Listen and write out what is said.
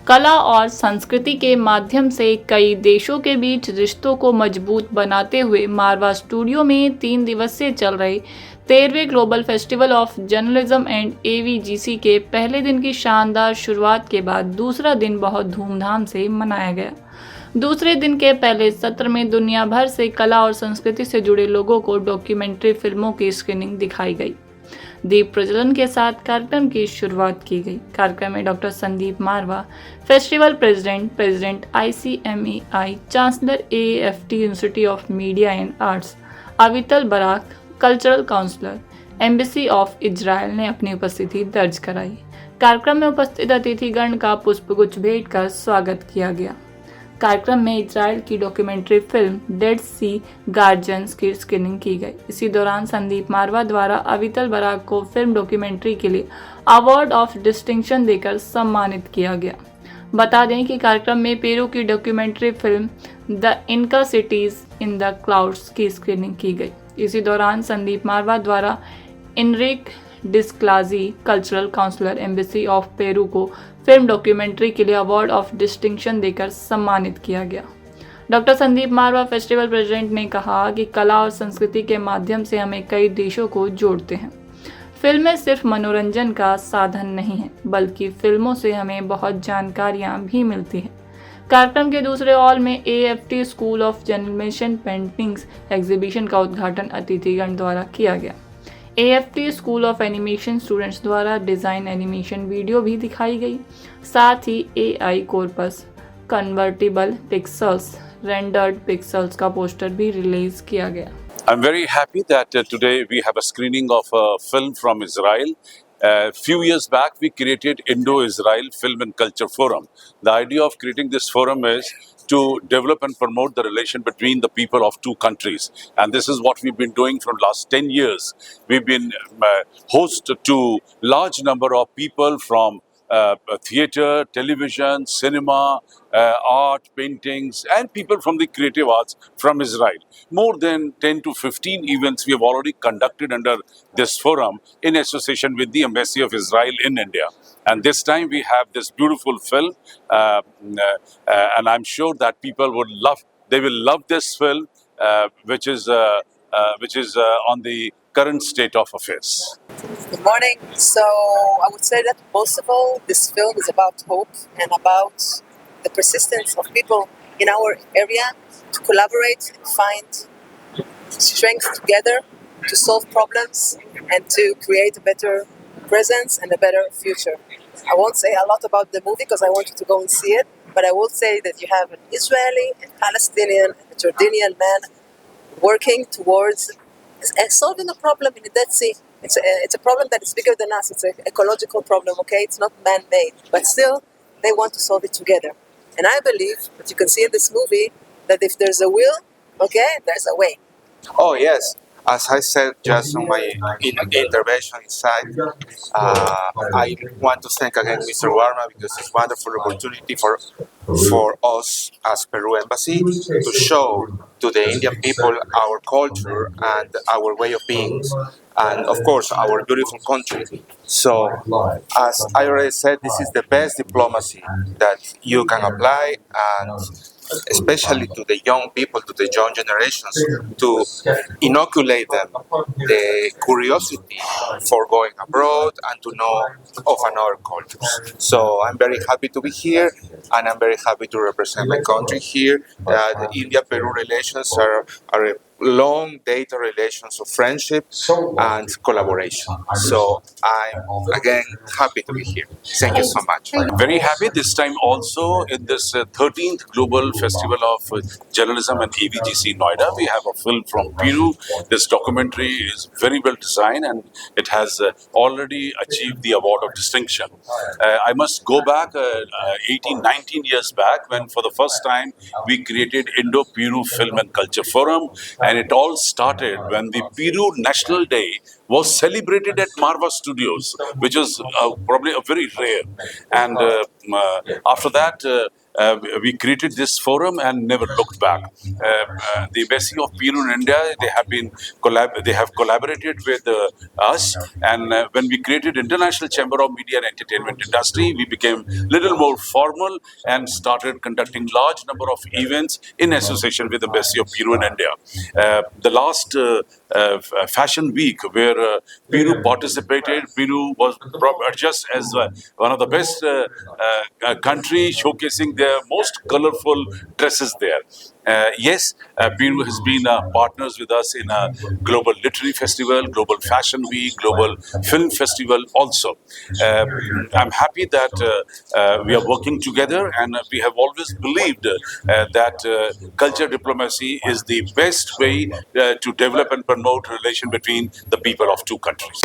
कला और संस्कृति के माध्यम से कई देशों के बीच रिश्तों को मजबूत बनाते हुए मारवा स्टूडियो में 3 दिवसीय चल रहे 13वें global festival of journalism and AVGC के पहले दिन की शानदार शुरुआत के बाद दूसरा दिन बहुत धूमधाम से मनाया गया। दूसरे दिन के पहले सत्र में दुनिया भर से कला और संस्कृति से जुड़े लोगों को डॉक्यूमेंट्री फिल्मों की स्क्रीनिंग दिखाई गई। दीप प्रज्वलन के साथ कार्यक्रम की शुरुआत की गई। कार्यक्रम में doctor Sandeep Marwah, festival president ICMEI, chancellor AAFT university of media and arts Avital Barak, cultural counsellor, embassy of Israel ने अपनी उपस्थिति दर्ज कराई। कार्यक्रम में उपस्थित अतिथिगण का पुष्पगुच्छ भेंट कर स्वागत किया गया। कार्यक्रम में इजराइल की डॉक्यूमेंट्री फिल्म डेड सी गार्जियंस की स्क्रीनिंग की गई। इसी दौरान संदीप मारवा द्वारा अवितल बराक को फिल्म डॉक्यूमेंट्री के लिए अवार्ड ऑफ डिस्टिंक्शन देकर सम्मानित किया गया। बता दें कि कार्यक्रम में पेरू की documentary film the Inca cities in the clouds की स्क्रीनिंग की गई। इसी दौरान संदीप मारवा द्वारा इनरिक डिस्क्लाजी, cultural counsellor, embassy of Peru को फिल्म डॉक्यूमेंट्री के लिए अवार्ड ऑफ डिस्टिंक्शन देकर सम्मानित किया गया। Doctor Sandeep Marwah, festival president, ने कहा कि कला और संस्कृति के माध्यम से हमें कई देशों को जोड़ते हैं। फिल्में सिर्फ मनोरंजन का साधन नहीं है, बल्कि फिल्मों से हमें बहुत जानकारियां भी मिलती हैं। कार्यक्रम के दूसरे हॉल में AFT school of animation paintings exhibition का उद्घाटन अतिथिगण द्वारा किया गया। AFT school of animation students द्वारा डिज़ाइन एनिमेशन वीडियो भी दिखाई गई। साथ ही AI corpus convertible pixels rendered pixels का पोस्टर भी रिलीज किया गया। I'm very happy that today we have a screening of a film from Israel. Few years back, we created Indo-Israel Film and Culture Forum. The idea of creating this forum is to develop and promote the relation between the people of two countries. And this is what we've been doing for the last 10 years. We've been host to large number of people from theater, television, cinema, art, paintings, and people from the creative arts from Israel. More than 10 to 15 events we have already conducted under this forum in association with the Embassy of Israel in India. And this time we have this beautiful film, and I'm sure that people they will love this film, which is on the current state of affairs. Good morning. So I would say that most of all, this film is about hope and about the persistence of people in our area to collaborate and find strength together to solve problems and to create a better presence and a better future. I won't say a lot about the movie because I want you to go and see it, but I will say that you have an Israeli, a Palestinian, and a Jordanian man working towards solving a problem in the Dead Sea. It's a problem that is bigger than us. It's an ecological problem, okay? It's not man-made. But still, they want to solve it together. And I believe that you can see in this movie that if there's a will, okay, there's a way. Oh, yes. As I said just on my intervention inside, I want to thank again Mr. Warma because it's a wonderful opportunity for us as Peru Embassy to show to the Indian people our culture and our way of being, and of course our beautiful country. So, as I already said, this is the best diplomacy that you can apply, and especially to the young people, to the young generations, to inoculate them the curiosity for going abroad and to know of another cultures. So I'm very happy to be here, and I'm very happy to represent my country here. The India-Peru relations are a long data relations of friendship and collaboration. So I'm again happy to be here. Thank you so much. Very happy this time also in this 13th Global Festival of Journalism and AVGC in Noida. We have a film from Peru. This documentary is very well designed and it has already achieved the award of distinction. I must go back 18, 19 years back when for the first time we created Indo-Peru Film and Culture Forum, and it all started when the Peru National Day was celebrated at Marva Studios, which was probably a very rare. And after that, we created this forum and never looked back. The Embassy of Peru in India, they have collaborated with us, and when we created International Chamber of Media and Entertainment Industry, we became little more formal and started conducting large number of events in association with the Embassy of Peru in India. The last Fashion Week, where Peru participated, Peru was just as one of the best country, showcasing their most colorful dresses there. Yes, Peru has been partners with us in a global literary festival, global fashion week, global film festival also. I'm happy that we are working together, and we have always believed that culture diplomacy is the best way to develop and promote relation between the people of two countries.